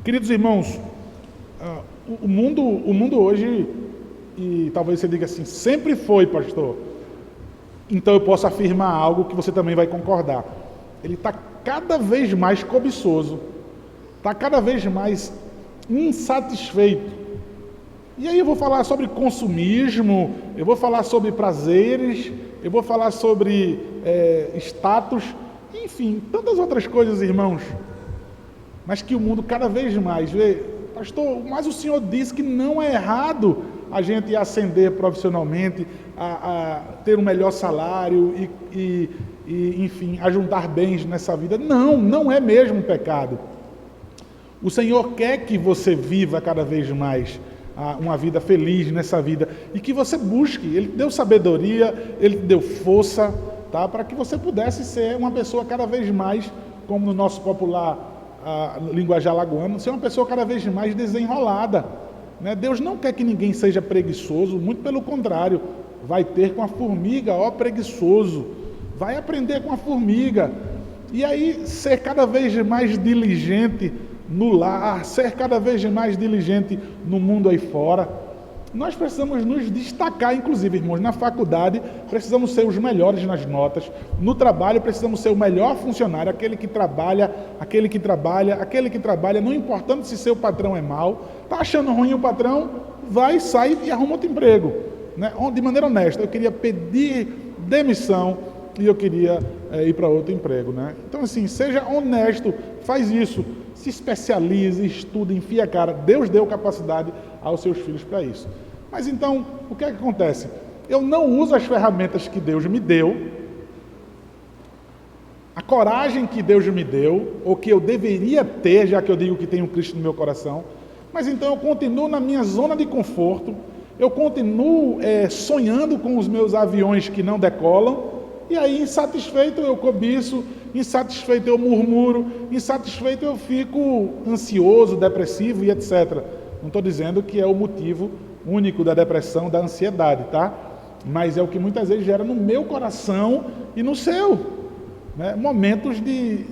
Queridos irmãos, o mundo hoje, e talvez você diga assim, sempre foi, pastor. Então eu posso afirmar algo que você também vai concordar. Ele está cada vez mais cobiçoso, está cada vez mais insatisfeito. E aí eu vou falar sobre consumismo, eu vou falar sobre prazeres, eu vou falar sobre status, enfim, tantas outras coisas, irmãos. Mas que o mundo cada vez mais vê. Pastor, mas o senhor disse que não é errado a gente ascender profissionalmente, a ter um melhor salário e enfim, a juntar bens nessa vida. Não é mesmo pecado. O Senhor quer que você viva cada vez mais uma vida feliz nessa vida e que você busque. Ele te deu sabedoria, Ele te deu força, tá? Para que você pudesse ser uma pessoa cada vez mais, como no nosso popular linguajar alagoano, ser uma pessoa cada vez mais desenrolada, né? Deus não quer que ninguém seja preguiçoso, muito pelo contrário, vai ter com a formiga, ó preguiçoso, vai aprender com a formiga, e aí ser cada vez mais diligente no lar, ser cada vez mais diligente no mundo aí fora. Nós precisamos nos destacar, inclusive, irmãos, na faculdade, precisamos ser os melhores nas notas, no trabalho precisamos ser o melhor funcionário, aquele que trabalha, não importando se seu patrão é mau, está achando ruim o patrão, vai, sai e arruma outro emprego, né? De maneira honesta. Eu queria pedir demissão e eu queria ir para outro emprego, né? Então, assim, seja honesto, faz isso, se especialize, estude, enfia a cara. Deus deu capacidade aos seus filhos para isso. Mas então, o que é que acontece? Eu não uso as ferramentas que Deus me deu, a coragem que Deus me deu, ou que eu deveria ter, já que eu digo que tenho Cristo no meu coração, mas então eu continuo na minha zona de conforto, eu continuo sonhando com os meus aviões que não decolam, e aí insatisfeito eu cobiço, insatisfeito eu murmuro, insatisfeito eu fico ansioso, depressivo e etc. Não estou dizendo que é o motivo único da depressão, da ansiedade, tá? Mas é o que muitas vezes gera no meu coração e no seu, né? Momentos de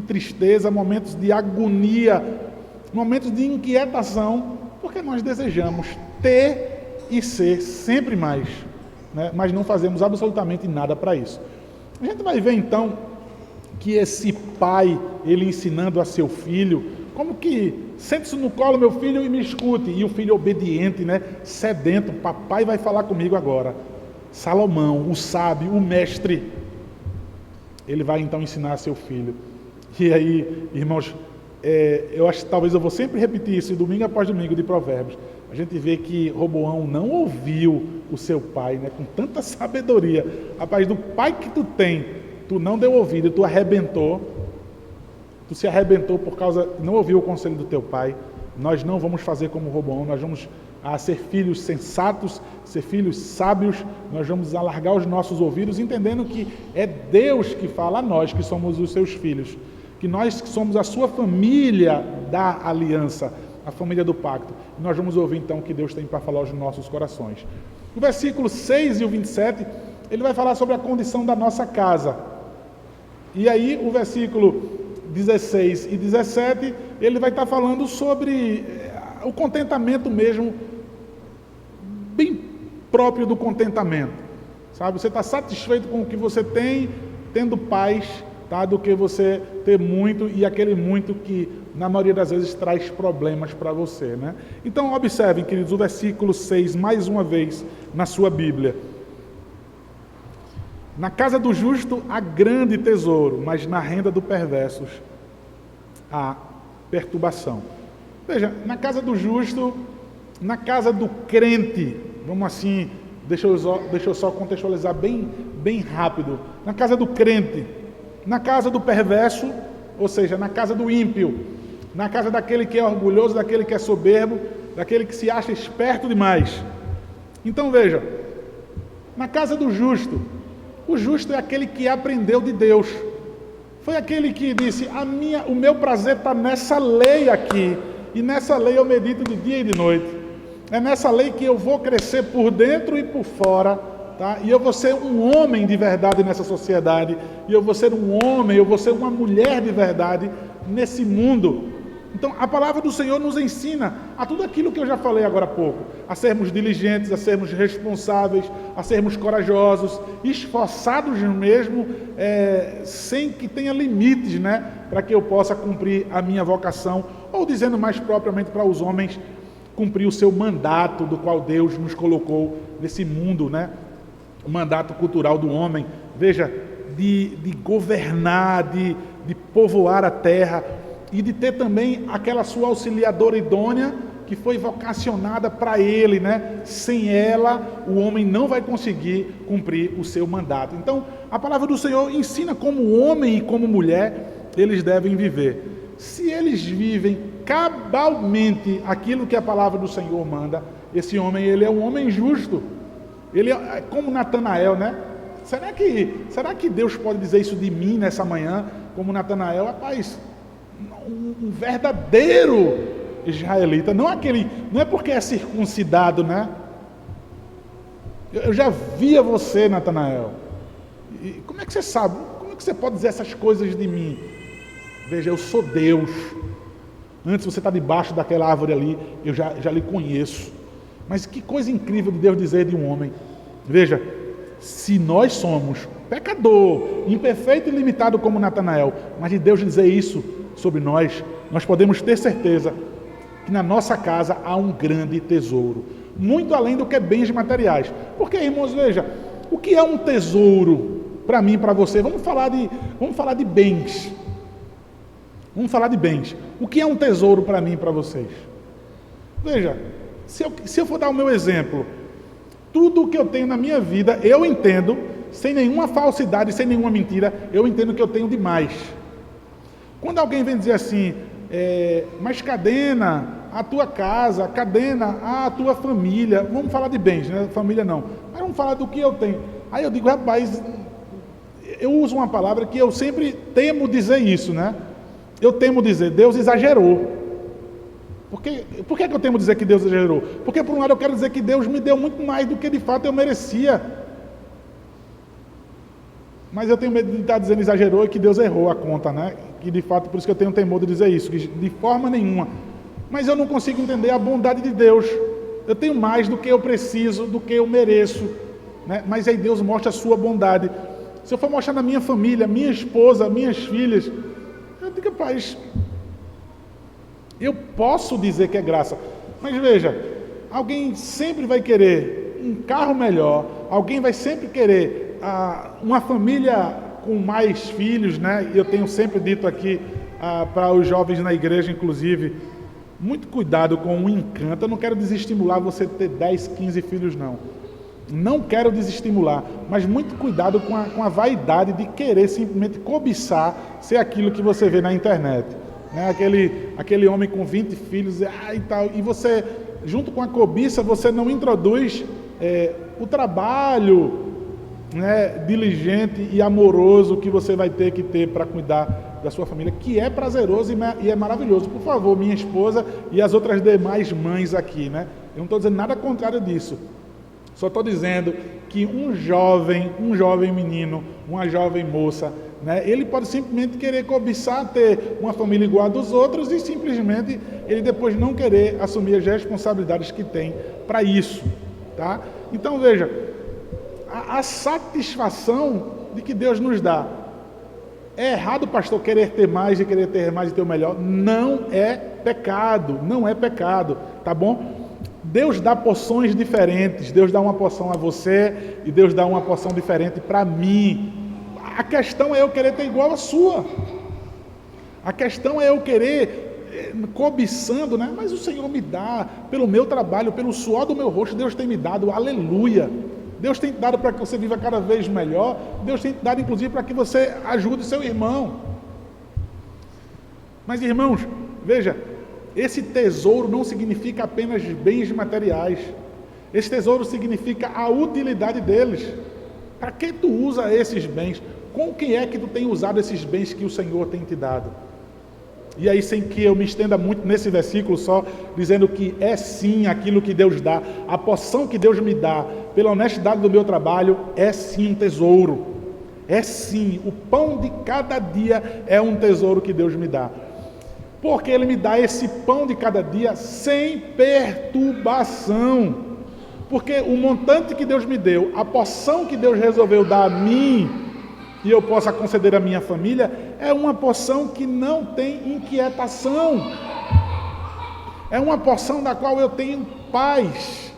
tristeza, momentos de agonia, momentos de inquietação, porque nós desejamos ter e ser sempre mais, né? Mas não fazemos absolutamente nada para isso. A gente vai ver então que esse pai, ele ensinando a seu filho, como que sente-se no colo, meu filho, e me escute. E o filho obediente, né? Sedento, papai vai falar comigo agora. Salomão, o sábio, o mestre, ele vai então ensinar a seu filho. E aí, irmãos, eu acho que talvez eu vou sempre repetir isso, domingo após domingo, de Provérbios. A gente vê que Roboão não ouviu o seu pai, né? Com tanta sabedoria. Rapaz, do pai que tu tem, tu não deu ouvido, tu arrebentou. Tu se arrebentou por causa, não ouviu o conselho do teu pai. Nós não vamos fazer como Roboão, nós vamos ser filhos sensatos, ser filhos sábios, nós vamos alargar os nossos ouvidos, entendendo que é Deus que fala a nós, que somos os seus filhos, que nós que somos a sua família da aliança, a família do pacto. E nós vamos ouvir então o que Deus tem para falar aos nossos corações. O versículo 6 e o 27, ele vai falar sobre a condição da nossa casa. E aí o versículo 16 e 17, ele vai estar falando sobre o contentamento mesmo, bem próprio do contentamento, sabe? Você está satisfeito com o que você tem, tendo paz, tá? Do que você ter muito, e aquele muito que, na maioria das vezes, traz problemas para você, né? Então, observem, queridos, o versículo 6, mais uma vez, na sua Bíblia. Na casa do justo há grande tesouro, mas na renda do perverso há perturbação. Veja, na casa do justo, na casa do crente, vamos assim, deixa eu só contextualizar bem rápido. Na casa do crente, na casa do perverso, ou seja, na casa do ímpio, na casa daquele que é orgulhoso, daquele que é soberbo, daquele que se acha esperto demais. Então veja, na casa do justo, o justo é aquele que aprendeu de Deus. Foi aquele que disse, o meu prazer está nessa lei aqui, e nessa lei eu medito de dia e de noite. É nessa lei que eu vou crescer por dentro e por fora, tá? E eu vou ser um homem de verdade nessa sociedade, e eu vou ser um homem, eu vou ser uma mulher de verdade nesse mundo. Então, a palavra do Senhor nos ensina a tudo aquilo que eu já falei agora há pouco, a sermos diligentes, a sermos responsáveis, a sermos corajosos, esforçados mesmo, sem que tenha limites, né, para que eu possa cumprir a minha vocação, ou dizendo mais propriamente para os homens, cumprir o seu mandato do qual Deus nos colocou nesse mundo, né, o mandato cultural do homem, veja, de governar, de povoar a terra, e de ter também aquela sua auxiliadora idônea que foi vocacionada para ele, né? Sem ela, o homem não vai conseguir cumprir o seu mandato. Então, a palavra do Senhor ensina como homem e como mulher eles devem viver. Se eles vivem cabalmente aquilo que a palavra do Senhor manda, esse homem, ele é um homem justo. Ele é como Natanael, né? Será que Deus pode dizer isso de mim nessa manhã, como Natanael? Rapaz, um verdadeiro israelita, não é porque é circuncidado, né? Eu já via você, Natanael. E como é que você sabe? Como é que você pode dizer essas coisas de mim? Veja, eu sou Deus. Antes você está debaixo daquela árvore ali, eu já lhe conheço. Mas que coisa incrível de Deus dizer de um homem. Veja, se nós somos pecador, imperfeito e limitado como Natanael, mas de Deus dizer isso sobre nós podemos ter certeza que na nossa casa há um grande tesouro, muito além do que bens materiais. Porque, irmãos, veja, o que é um tesouro para mim e para você? Vamos falar de bens. Vamos falar de bens. O que é um tesouro para mim e para vocês? Veja, se eu for dar o meu exemplo, tudo o que eu tenho na minha vida, eu entendo, sem nenhuma falsidade, sem nenhuma mentira, eu entendo que eu tenho demais. Quando alguém vem dizer assim, mas cadena a tua casa, cadena a tua família, vamos falar de bens, né? Família não, mas vamos falar do que eu tenho. Aí eu digo, rapaz, eu uso uma palavra que eu sempre temo dizer isso, né? Eu temo dizer, Deus exagerou. Por que eu temo dizer que Deus exagerou? Porque por um lado eu quero dizer que Deus me deu muito mais do que de fato eu merecia. Mas eu tenho medo de estar dizendo exagerou e que Deus errou a conta, né? Que de fato, por isso que eu tenho temor de dizer isso, que de forma nenhuma. Mas eu não consigo entender a bondade de Deus. Eu tenho mais do que eu preciso, do que eu mereço, né? Mas aí Deus mostra a sua bondade. Se eu for mostrar na minha família, minha esposa, minhas filhas, eu digo, rapaz, eu posso dizer que é graça. Mas veja, alguém sempre vai querer um carro melhor, alguém vai sempre querer uma família com mais filhos, né? Eu tenho sempre dito aqui para os jovens na igreja, inclusive, muito cuidado com o encanto. Eu não quero desestimular você ter 10, 15 filhos, não. Não quero desestimular, mas muito cuidado com a vaidade de querer simplesmente cobiçar ser aquilo que você vê na internet. Né? Aquele homem com 20 filhos e tal, e você, junto com a cobiça, você não introduz o trabalho, né, diligente e amoroso que você vai ter que ter para cuidar da sua família, que é prazeroso e é maravilhoso. Por favor, minha esposa e as outras demais mães aqui, né? Eu não estou dizendo nada contrário disso. Só estou dizendo que um jovem menino, uma jovem moça, né, ele pode simplesmente querer cobiçar ter uma família igual a dos outros e simplesmente ele depois não querer assumir as responsabilidades que tem para isso, tá? Então veja, a satisfação de que Deus nos dá. É errado, pastor, querer ter mais e ter o melhor? Não é pecado, tá bom? Deus dá porções diferentes, Deus dá uma porção a você e Deus dá uma porção diferente para mim. A questão é eu querer ter igual a sua. A questão é eu querer cobiçando, né? Mas o Senhor me dá, pelo meu trabalho, pelo suor do meu rosto, Deus tem me dado, aleluia. Deus tem te dado para que você viva cada vez melhor. Deus tem te dado, inclusive, para que você ajude seu irmão. Mas, irmãos, veja, esse tesouro não significa apenas bens materiais. Esse tesouro significa a utilidade deles. Para que tu usa esses bens? Com que é que tu tem usado esses bens que o Senhor tem te dado? E aí, sem que eu me estenda muito nesse versículo só, dizendo que é sim aquilo que Deus dá, a porção que Deus me dá, pela honestidade do meu trabalho, é sim um tesouro. É sim, o pão de cada dia é um tesouro que Deus me dá. porque Ele me dá esse pão de cada dia sem perturbação. Porque o montante que Deus me deu, a porção que Deus resolveu dar a mim, e eu possa conceder à minha família, é uma porção que não tem inquietação. É uma porção da qual eu tenho paz.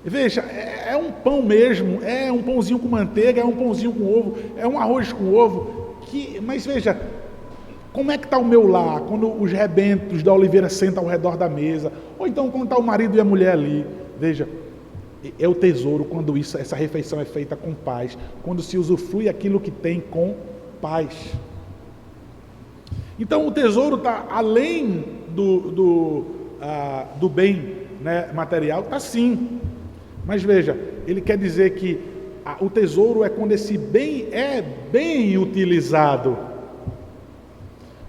Veja, é um pão mesmo, é um pãozinho com manteiga, é um pãozinho com ovo, é um arroz com ovo, mas veja, como é que está o meu lar, quando os rebentos da oliveira sentam ao redor da mesa, ou então quando está o marido e a mulher ali, veja, é o tesouro quando essa refeição é feita com paz, quando se usufrui aquilo que tem com paz. Então o tesouro está além do bem, né, material, está sim. Mas veja, ele quer dizer que o tesouro é quando esse bem é bem utilizado.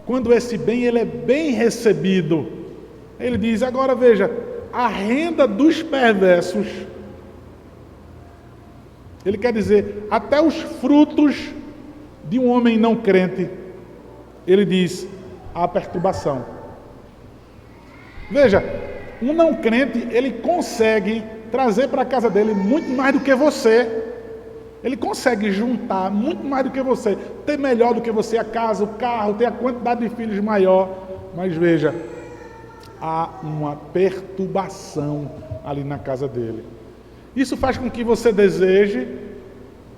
Quando esse bem ele é bem recebido. Ele diz, agora veja, a renda dos perversos. Ele quer dizer, até os frutos de um homem não crente, ele diz, há perturbação. Veja, um não crente, ele consegue trazer para a casa dele muito mais do que você. Ele consegue juntar muito mais do que você, ter melhor do que você a casa, o carro, ter a quantidade de filhos maior. Mas veja, há uma perturbação ali na casa dele. Isso faz com que você deseje,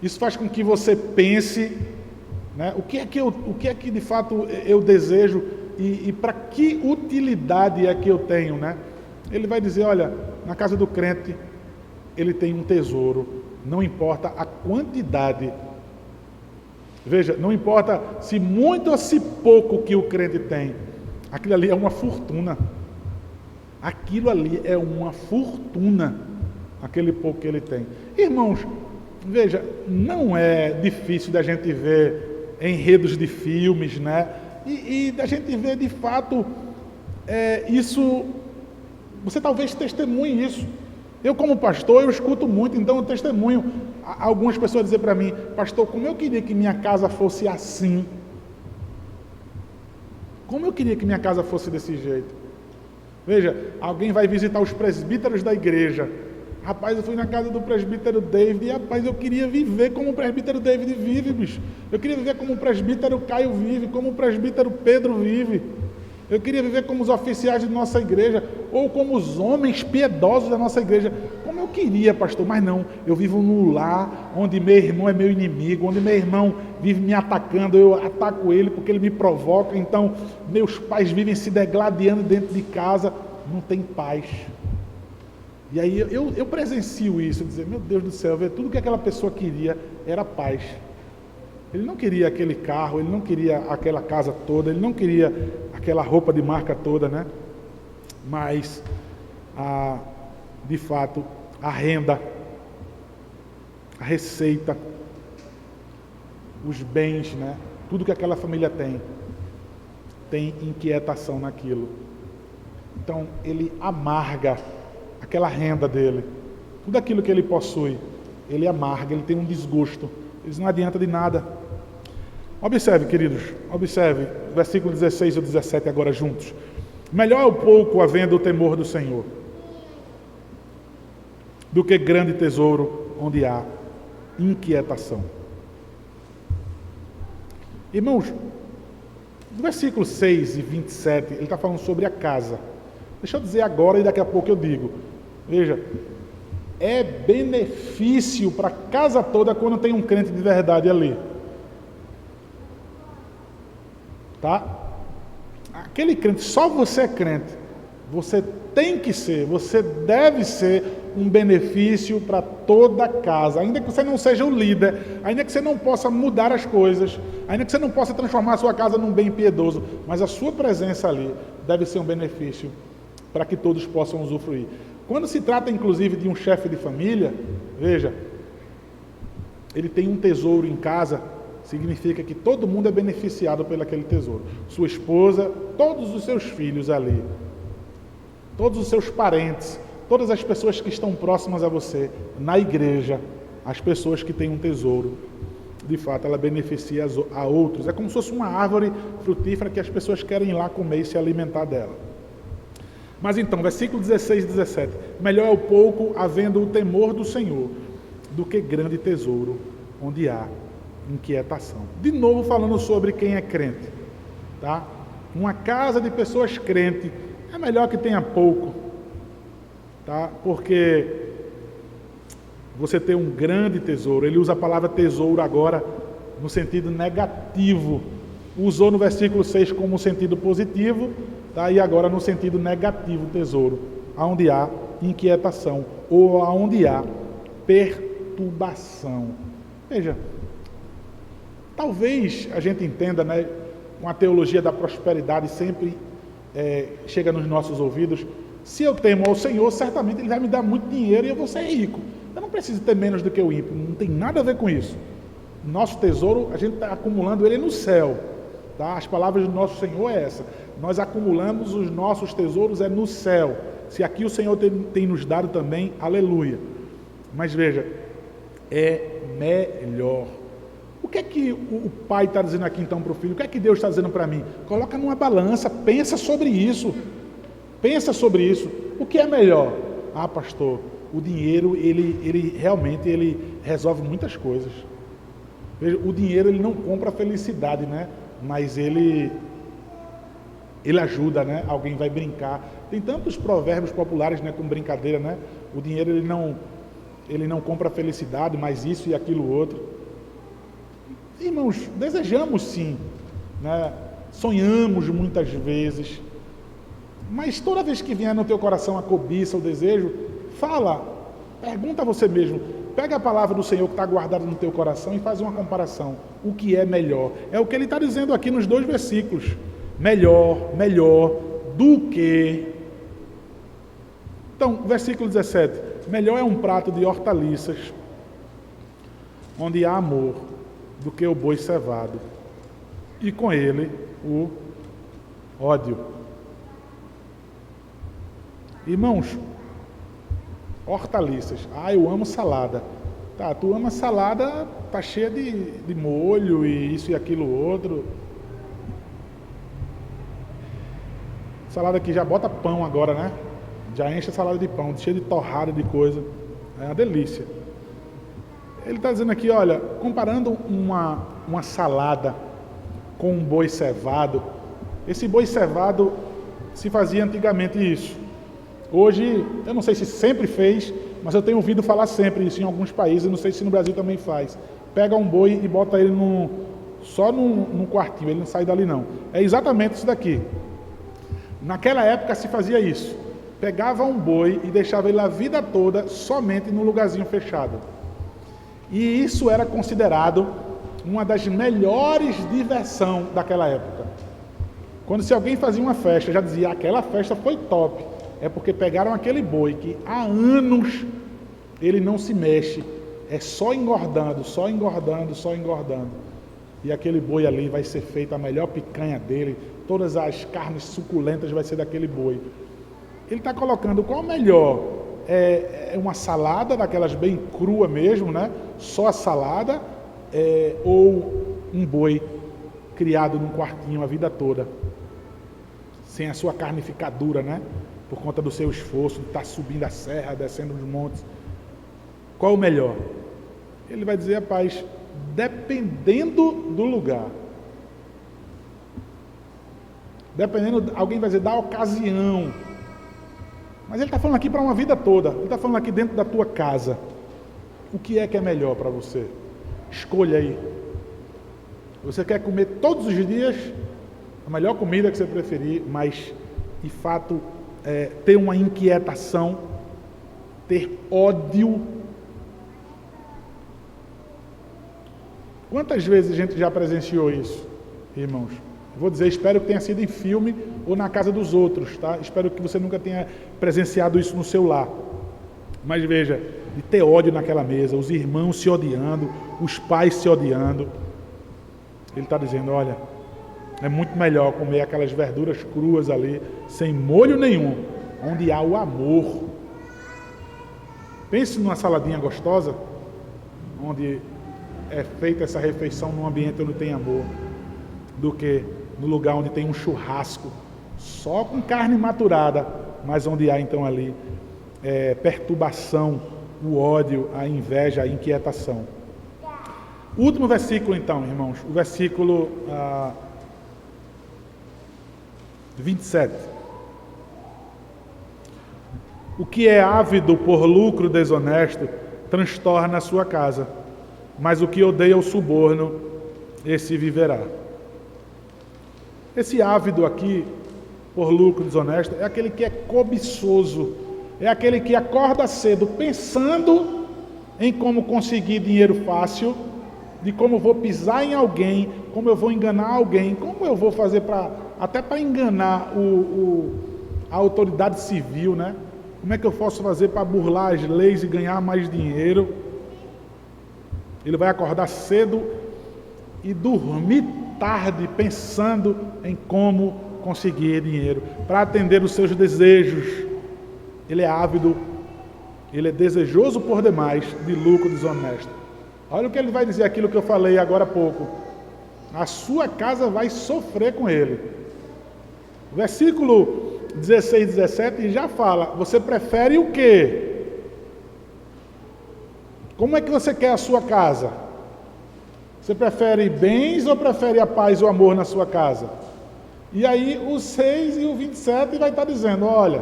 isso faz com que você pense, né? O que é que de fato eu desejo e para que utilidade é que eu tenho, né? Ele vai dizer, olha, na casa do crente ele tem um tesouro, não importa a quantidade. Veja, não importa se muito ou se pouco que o crente tem, aquilo ali é uma fortuna. Aquilo ali é uma fortuna, aquele pouco que ele tem. Irmãos, veja, não é difícil da gente ver enredos de filmes, né? E da gente ver de fato isso, você talvez testemunhe isso. Eu como pastor, eu escuto muito, então eu testemunho algumas pessoas dizer para mim, pastor, como eu queria que minha casa fosse assim. Como eu queria que minha casa fosse desse jeito. Veja, alguém vai visitar os presbíteros da igreja. Rapaz, eu fui na casa do presbítero David e, rapaz, eu queria viver como o presbítero David vive, bicho. Eu queria viver como o presbítero Caio vive, como o presbítero Pedro vive. Eu queria viver como os oficiais de nossa igreja, ou como os homens piedosos da nossa igreja. Como eu queria, pastor, mas não. Eu vivo num lar onde meu irmão é meu inimigo, onde meu irmão vive me atacando, eu ataco ele porque ele me provoca. Então, meus pais vivem se degladiando dentro de casa, não tem paz. E aí eu presencio isso, dizer, meu Deus do céu, tudo que aquela pessoa queria era paz. Ele não queria aquele carro, ele não queria aquela casa toda, ele não queria aquela roupa de marca toda, né? Mas, de fato, a renda, a receita, os bens, né? Tudo que aquela família tem inquietação naquilo. Então, ele amarga aquela renda dele, tudo aquilo que ele possui, ele amarga, ele tem um desgosto. Isso não adianta de nada. Observe, queridos, observe, versículo 16 e 17 agora juntos. Melhor é o pouco havendo o temor do Senhor, do que grande tesouro onde há inquietação. Irmãos, no versículo 6 e 27, ele está falando sobre a casa. Deixa eu dizer agora e daqui a pouco eu digo. Veja, é benefício para a casa toda quando tem um crente de verdade ali. Tá? Aquele crente, só você é crente. Você tem que ser, você deve ser um benefício para toda a casa. Ainda que você não seja o líder, ainda que você não possa mudar as coisas, ainda que você não possa transformar a sua casa num bem piedoso, mas a sua presença ali deve ser um benefício para que todos possam usufruir. Quando se trata, inclusive, de um chefe de família, veja, ele tem um tesouro em casa, significa que todo mundo é beneficiado pelo aquele tesouro. Sua esposa, todos os seus filhos ali, todos os seus parentes, todas as pessoas que estão próximas a você, na igreja, as pessoas que têm um tesouro, de fato, ela beneficia a outros. É como se fosse uma árvore frutífera que as pessoas querem ir lá comer e se alimentar dela. Mas então, versículo 16 e 17. Melhor é o pouco, havendo o temor do Senhor, do que grande tesouro, onde há inquietação. De novo falando sobre quem é crente. Tá? Uma casa de pessoas crentes é melhor que tenha pouco. Tá? Porque você tem um grande tesouro. Ele usa a palavra tesouro agora no sentido negativo. Usou no versículo 6 como sentido positivo, tá? E agora no sentido negativo, tesouro. Aonde há inquietação ou aonde há perturbação. Veja, talvez a gente entenda, né, uma teologia da prosperidade sempre chega nos nossos ouvidos. Se eu temo ao Senhor, certamente Ele vai me dar muito dinheiro e eu vou ser rico. Eu não preciso ter menos do que o ímpio, não tem nada a ver com isso. Nosso tesouro, a gente está acumulando ele no céu. Tá? As palavras do nosso Senhor é essa. Nós acumulamos os nossos tesouros no céu. Se aqui o Senhor tem nos dado também, aleluia. Mas veja, é melhor. O que é que o pai está dizendo aqui então para o filho? O que é que Deus está dizendo para mim? Coloca numa balança, pensa sobre isso. Pensa sobre isso. O que é melhor? Ah, pastor, o dinheiro, ele realmente resolve muitas coisas. Veja, o dinheiro ele não compra a felicidade, né? Mas ele ajuda, né? Alguém vai brincar. Tem tantos provérbios populares, né, com brincadeira, né? O dinheiro ele não compra a felicidade, mas isso e aquilo outro. Irmãos, desejamos sim, né? Sonhamos muitas vezes, mas toda vez que vier no teu coração a cobiça, o desejo, fala, pergunta a você mesmo, pega a palavra do Senhor que está guardada no teu coração e faz uma comparação. O que é melhor? É o que ele está dizendo aqui nos 2 versículos. Melhor do que... Então, versículo 17. Melhor é um prato de hortaliças, onde há amor, do que o boi cevado, e com ele o ódio. Irmãos, hortaliças. Ah, eu amo salada. Tá, tu ama salada, tá cheia de molho e isso e aquilo outro. Salada que já bota pão agora, né? Já enche a salada de pão, cheia de torrada de coisa. É uma delícia. Ele está dizendo aqui, olha, comparando uma salada com um boi cevado, esse boi cevado se fazia antigamente isso. Hoje, eu não sei se sempre fez, mas eu tenho ouvido falar sempre isso em alguns países, não sei se no Brasil também faz. Pega um boi e bota ele só num quartinho, ele não sai dali não. É exatamente isso daqui. Naquela época se fazia isso. Pegava um boi e deixava ele a vida toda somente num lugarzinho fechado. E isso era considerado uma das melhores diversões daquela época. Quando se alguém fazia uma festa, já dizia, aquela festa foi top. É porque pegaram aquele boi que há anos ele não se mexe, é só engordando, só engordando, só engordando. E aquele boi ali vai ser feita a melhor picanha dele, todas as carnes suculentas vai ser daquele boi. Ele está colocando qual melhor? É uma salada daquelas bem crua mesmo, né? Só a salada, ou um boi criado num quartinho a vida toda, sem a sua carne ficar dura, né? Por conta do seu esforço, de estar subindo a serra, descendo os montes. Qual o melhor? Ele vai dizer, rapaz, dependendo do lugar. Dependendo, alguém vai dizer, da ocasião. Mas ele está falando aqui para uma vida toda. Ele está falando aqui dentro da tua casa. O que é melhor para você? Escolha aí. Você quer comer todos os dias a melhor comida que você preferir, mas, de fato, ter uma inquietação, ter ódio. Quantas vezes a gente já presenciou isso, irmãos? Vou dizer, espero que tenha sido em filme ou na casa dos outros, tá? Espero que você nunca tenha presenciado isso no seu lar. Mas veja, de ter ódio naquela mesa, os irmãos se odiando, os pais se odiando. Ele está dizendo, olha, é muito melhor comer aquelas verduras cruas ali, sem molho nenhum, onde há o amor. Pense numa saladinha gostosa, onde é feita essa refeição num ambiente onde tem amor, do que no lugar onde tem um churrasco, só com carne maturada, mas onde há então ali perturbação, o ódio, a inveja, a inquietação. O último versículo então, irmãos, o versículo 27. O que é ávido por lucro desonesto transtorna a sua casa, mas o que odeia o suborno, esse viverá. Esse ávido aqui, por lucro desonesto, é aquele que é cobiçoso, é aquele que acorda cedo pensando em como conseguir dinheiro fácil, de como vou pisar em alguém, como eu vou enganar alguém, como eu vou fazer até para enganar a autoridade civil, né? Como é que eu posso fazer para burlar as leis e ganhar mais dinheiro? Ele vai acordar cedo e dormir tarde pensando em como conseguir dinheiro para atender os seus desejos. Ele é ávido, ele é desejoso por demais de lucro desonesto. Olha o que ele vai dizer, aquilo que eu falei agora há pouco. A sua casa vai sofrer com ele. Versículo 16 e 17 já fala, você prefere o quê? Como é que você quer a sua casa? Você prefere bens ou prefere a paz e o amor na sua casa? E aí o 6 e o 27 vai estar dizendo, olha,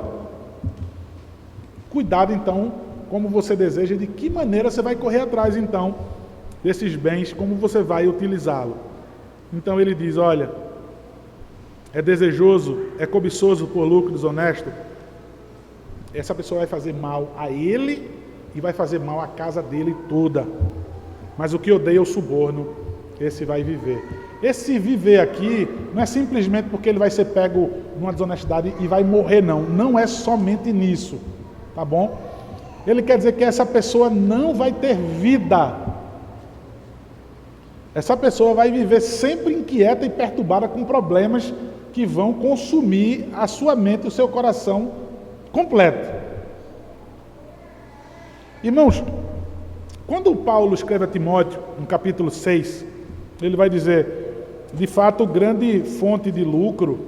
cuidado então, como você deseja, de que maneira você vai correr atrás então desses bens, como você vai utilizá-lo. Então ele diz, olha, é desejoso, é cobiçoso por lucro desonesto, essa pessoa vai fazer mal a ele e vai fazer mal à casa dele toda. Mas o que odeia o suborno, esse vai viver. Esse viver aqui não é simplesmente porque ele vai ser pego numa desonestidade e vai morrer, não. Não é somente nisso, tá bom? Ele quer dizer que essa pessoa não vai ter vida. Essa pessoa vai viver sempre inquieta e perturbada com problemas que vão consumir a sua mente e o seu coração completo. Irmãos, quando Paulo escreve a Timóteo, no capítulo 6, ele vai dizer, de fato, grande fonte de lucro,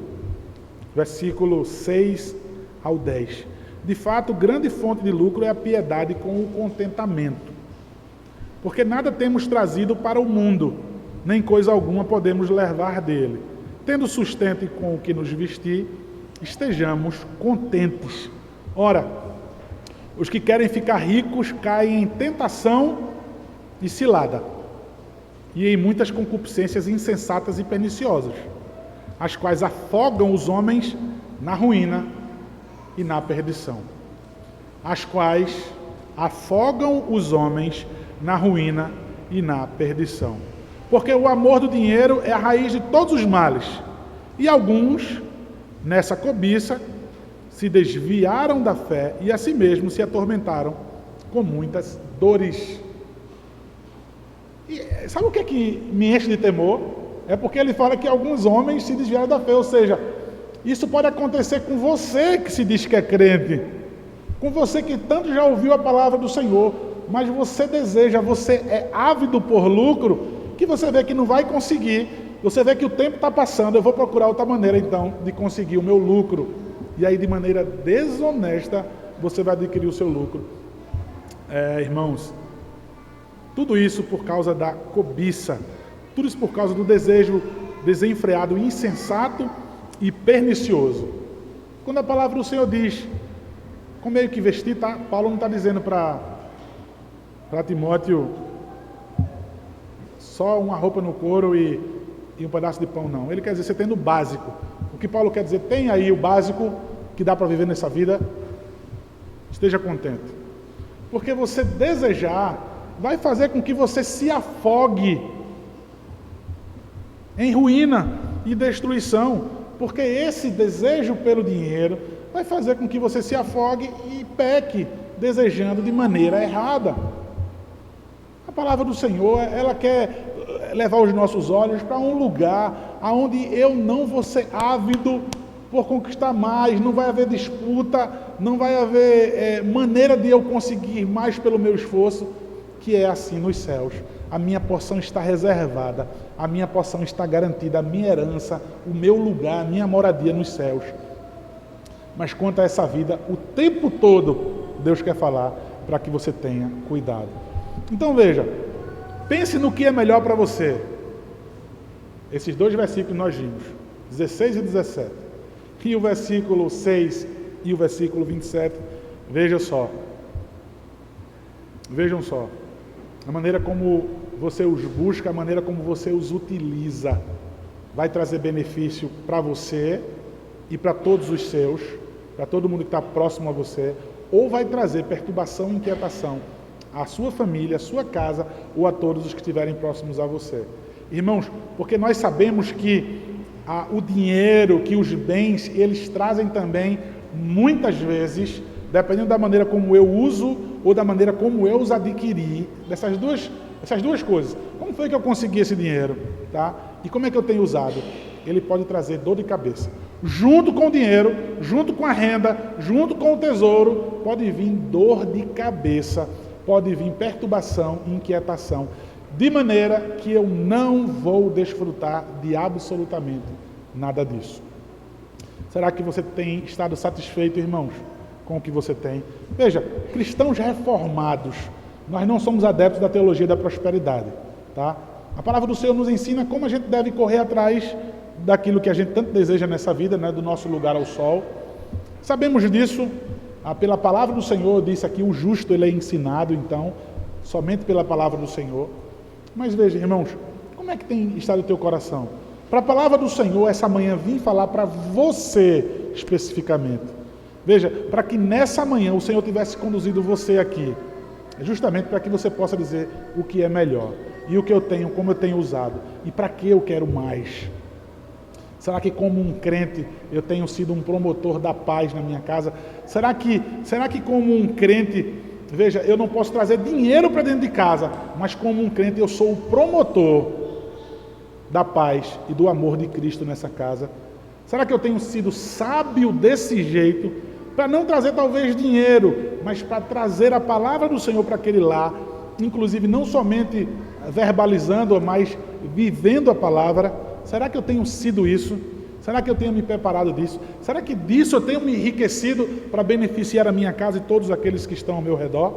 versículo 6 ao 10. De fato, grande fonte de lucro é a piedade com o contentamento. Porque nada temos trazido para o mundo, nem coisa alguma podemos levar dele. Tendo sustento e com o que nos vestir, estejamos contentes. Ora, os que querem ficar ricos caem em tentação e cilada, e em muitas concupiscências insensatas e perniciosas, as quais afogam os homens na ruína e na perdição. As quais afogam os homens na ruína e na perdição. Porque o amor do dinheiro é a raiz de todos os males. E alguns, nessa cobiça, se desviaram da fé e a si mesmos se atormentaram com muitas dores. E sabe o que é que me enche de temor? É porque ele fala que alguns homens se desviaram da fé, ou seja, isso pode acontecer com você que se diz que é crente, com você que tanto já ouviu a palavra do Senhor, mas você deseja, você é ávido por lucro, que você vê que não vai conseguir, você vê que o tempo está passando, eu vou procurar outra maneira então de conseguir o meu lucro. E aí de maneira desonesta você vai adquirir o seu lucro. Irmãos, tudo isso por causa da cobiça, tudo isso por causa do desejo desenfreado, insensato e pernicioso. Quando a palavra do Senhor diz, com meio que vestir, tá? Paulo não está dizendo para Timóteo só uma roupa no couro e um pedaço de pão, não. Ele quer dizer, você tendo o básico. O que Paulo quer dizer, tem aí o básico que dá para viver nessa vida, esteja contente. Porque você desejar vai fazer com que você se afogue em ruína e destruição. Porque esse desejo pelo dinheiro vai fazer com que você se afogue e peque, desejando de maneira errada. A palavra do Senhor, ela quer levar os nossos olhos para um lugar onde eu não vou ser ávido por conquistar mais, não vai haver disputa, não vai haver maneira de eu conseguir mais pelo meu esforço, que é assim nos céus. a minha porção está reservada, a minha porção está garantida, a minha herança, o meu lugar, a minha moradia nos céus. Mas quanto a essa vida, o tempo todo Deus quer falar para que você tenha cuidado. Então veja, pense no que é melhor para você. Esses dois versículos nós vimos, 16 e 17. E o versículo 6 e o versículo 27, vejam só, a maneira como você os busca, a maneira como você os utiliza, vai trazer benefício para você e para todos os seus, para todo mundo que está próximo a você, ou vai trazer perturbação e inquietação à sua família, à sua casa, ou a todos os que estiverem próximos a você. Irmãos, porque nós sabemos que o dinheiro, que os bens, eles trazem também, muitas vezes, dependendo da maneira como eu uso ou da maneira como eu os adquiri, essas duas coisas. Como foi que eu consegui esse dinheiro? Tá? E como é que eu tenho usado? Ele pode trazer dor de cabeça. Junto com o dinheiro, junto com a renda, junto com o tesouro, pode vir dor de cabeça, pode vir perturbação e inquietação, de maneira que eu não vou desfrutar de absolutamente nada disso. Será que você tem estado satisfeito, irmãos, com o que você tem? Veja, cristãos reformados, nós não somos adeptos da teologia da prosperidade, tá? A palavra do Senhor nos ensina como a gente deve correr atrás daquilo que a gente tanto deseja nessa vida, né, do nosso lugar ao sol. Sabemos disso, pela palavra do Senhor, disse aqui, o justo ele é ensinado, então, somente pela palavra do Senhor. Mas veja, irmãos, como é que tem estado o teu coração? Para a palavra do Senhor, essa manhã, vim falar para você especificamente. Veja, para que nessa manhã o Senhor tivesse conduzido você aqui, justamente para que você possa dizer o que é melhor, e o que eu tenho, como eu tenho usado, e para que eu quero mais. Será que como um crente eu tenho sido um promotor da paz na minha casa? Será que como um crente, veja, eu não posso trazer dinheiro para dentro de casa, mas como um crente eu sou o promotor da paz e do amor de Cristo nessa casa? Será que eu tenho sido sábio desse jeito, para não trazer talvez dinheiro, mas para trazer a palavra do Senhor para aquele lar, inclusive não somente verbalizando, mas vivendo a palavra? Será que eu tenho sido isso? Será que eu tenho me preparado disso? Será que disso eu tenho me enriquecido para beneficiar a minha casa e todos aqueles que estão ao meu redor?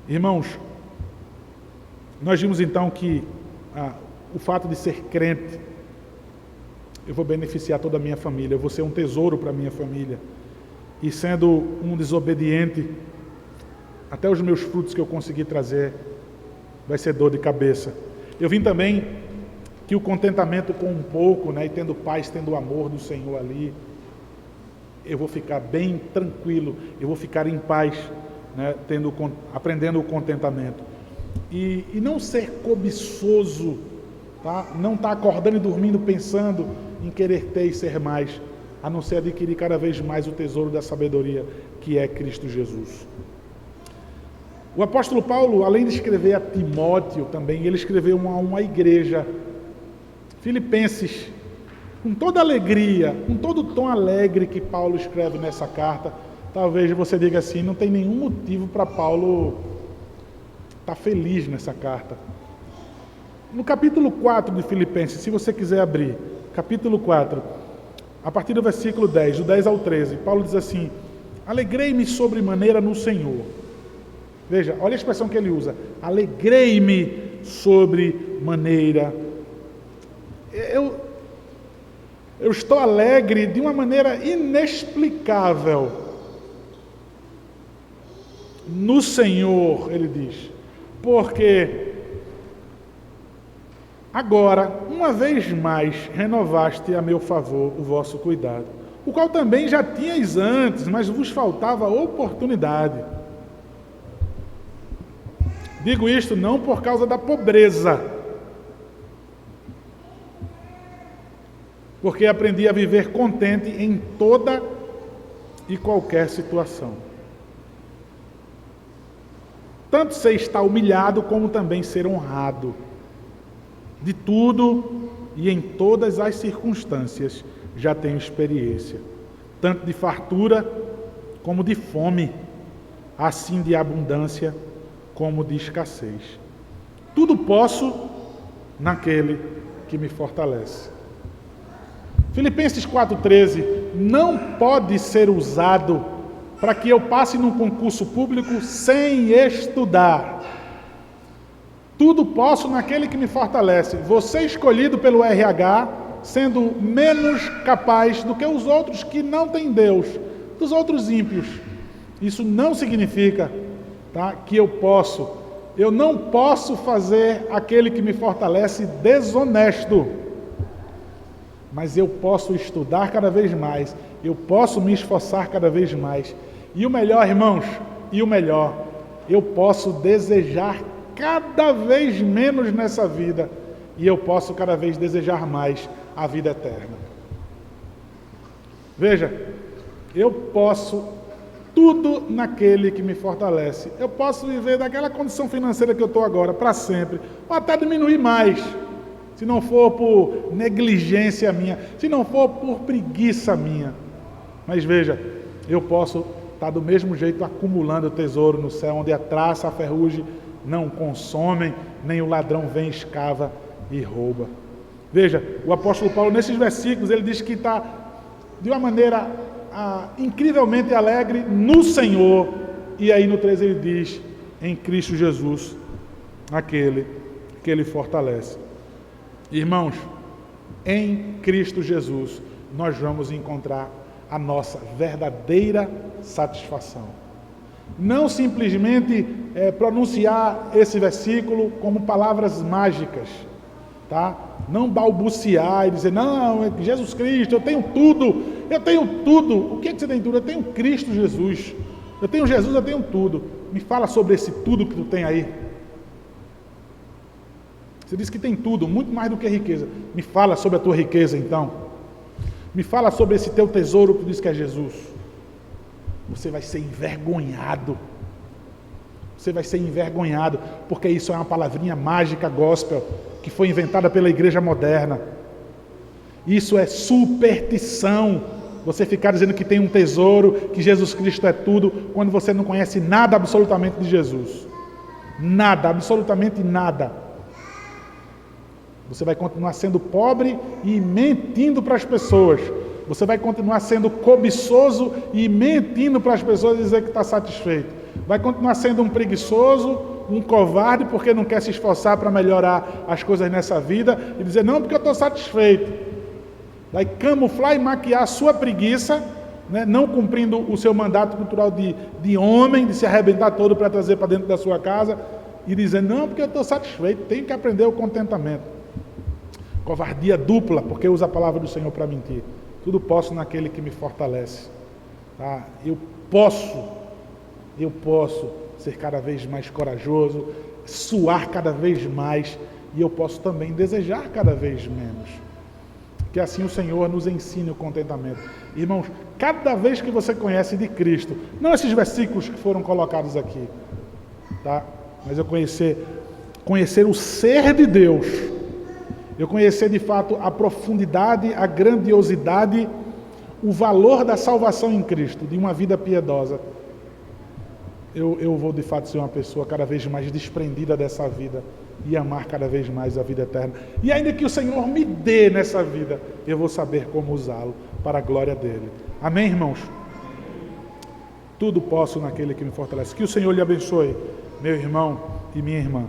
Irmãos, nós vimos então que o fato de ser crente, eu vou beneficiar toda a minha família, eu vou ser um tesouro para a minha família. E sendo um desobediente, até os meus frutos que eu consegui trazer vai ser dor de cabeça. Eu vim também que o contentamento com um pouco, né, e tendo paz, tendo o amor do Senhor ali, eu vou ficar bem tranquilo, eu vou ficar em paz, né, aprendendo o contentamento. E não ser cobiçoso, tá? Não estar acordando e dormindo pensando em querer ter e ser mais, a não ser adquirir cada vez mais o tesouro da sabedoria, que é Cristo Jesus. O apóstolo Paulo, além de escrever a Timóteo também, ele escreveu a uma igreja, Filipenses, com toda alegria, com todo o tom alegre que Paulo escreve nessa carta. Talvez você diga assim, não tem nenhum motivo para Paulo estar feliz nessa carta. No capítulo 4 de Filipenses, se você quiser abrir, capítulo 4, a partir do versículo 10, do 10 ao 13, Paulo diz assim: alegrei-me sobremaneira no Senhor. Veja, olha a expressão que ele usa, alegrei-me sobremaneira. Eu estou alegre de uma maneira inexplicável no Senhor, ele diz, porque agora, uma vez mais, renovaste a meu favor o vosso cuidado, o qual também já tinhais antes, mas vos faltava oportunidade. Digo isto não por causa da pobreza, porque aprendi a viver contente em toda e qualquer situação. Tanto sei estar humilhado, como também ser honrado. De tudo e em todas as circunstâncias já tenho experiência, tanto de fartura como de fome, assim de abundância como de escassez. Tudo posso naquele que me fortalece. Filipenses 4,13 não pode ser usado para que eu passe num concurso público sem estudar. Tudo posso naquele que me fortalece. Você escolhido pelo RH, sendo menos capaz do que os outros que não têm Deus, dos outros ímpios. Isso não significa, tá, que eu não posso fazer aquele que me fortalece desonesto. Mas eu posso estudar cada vez mais, eu posso me esforçar cada vez mais. E o melhor, irmãos, eu posso desejar cada vez menos nessa vida, e eu posso cada vez desejar mais a vida eterna. Veja, eu posso tudo naquele que me fortalece. Eu posso viver daquela condição financeira que eu estou agora, para sempre, ou até diminuir mais, se não for por negligência minha, se não for por preguiça minha. Mas veja, eu posso estar do mesmo jeito acumulando tesouro no céu, onde a traça, a ferrugem não consomem, nem o ladrão vem, escava e rouba. Veja, o apóstolo Paulo, nesses versículos, ele diz que está de uma maneira incrivelmente alegre no Senhor, e aí no 13 ele diz, em Cristo Jesus, aquele que ele fortalece. Irmãos, em Cristo Jesus, nós vamos encontrar a nossa verdadeira satisfação. Não simplesmente pronunciar esse versículo como palavras mágicas, tá? Não balbuciar e dizer, não, Jesus Cristo, eu tenho tudo. O que é que você tem tudo? Eu tenho Cristo Jesus. Eu tenho Jesus, eu tenho tudo. Me fala sobre esse tudo que tu tem aí. Você diz que tem tudo, muito mais do que riqueza. Me fala sobre a tua riqueza, então. Me fala sobre esse teu tesouro que tu diz que é Jesus. Você vai ser envergonhado. Você vai ser envergonhado, porque isso é uma palavrinha mágica gospel, que foi inventada pela igreja moderna. Isso é superstição. Você ficar dizendo que tem um tesouro, que Jesus Cristo é tudo, quando você não conhece nada absolutamente de Jesus. Nada, absolutamente nada. Você vai continuar sendo pobre e mentindo para as pessoas. Você vai continuar sendo cobiçoso e mentindo para as pessoas e dizer que está satisfeito. Vai continuar sendo um preguiçoso, um covarde, porque não quer se esforçar para melhorar as coisas nessa vida e dizer, não, porque eu estou satisfeito. Vai camuflar e maquiar a sua preguiça, né, não cumprindo o seu mandato cultural de homem, de se arrebentar todo para trazer para dentro da sua casa e dizer, não, porque eu estou satisfeito, tenho que aprender o contentamento. Covardia dupla, porque usa a palavra do Senhor para mentir. Tudo posso naquele que me fortalece. Tá? Eu posso ser cada vez mais corajoso, suar cada vez mais, e eu posso também desejar cada vez menos. Que assim o Senhor nos ensine o contentamento. Irmãos, cada vez que você conhece de Cristo, não esses versículos que foram colocados aqui, tá? Mas eu conhecer o ser de Deus, eu conhecer de fato a profundidade, a grandiosidade, o valor da salvação em Cristo, de uma vida piedosa, eu vou de fato ser uma pessoa cada vez mais desprendida dessa vida e amar cada vez mais a vida eterna. E ainda que o Senhor me dê nessa vida, eu vou saber como usá-lo para a glória dele. Amém, irmãos? Tudo posso naquele que me fortalece. Que o Senhor lhe abençoe, meu irmão e minha irmã.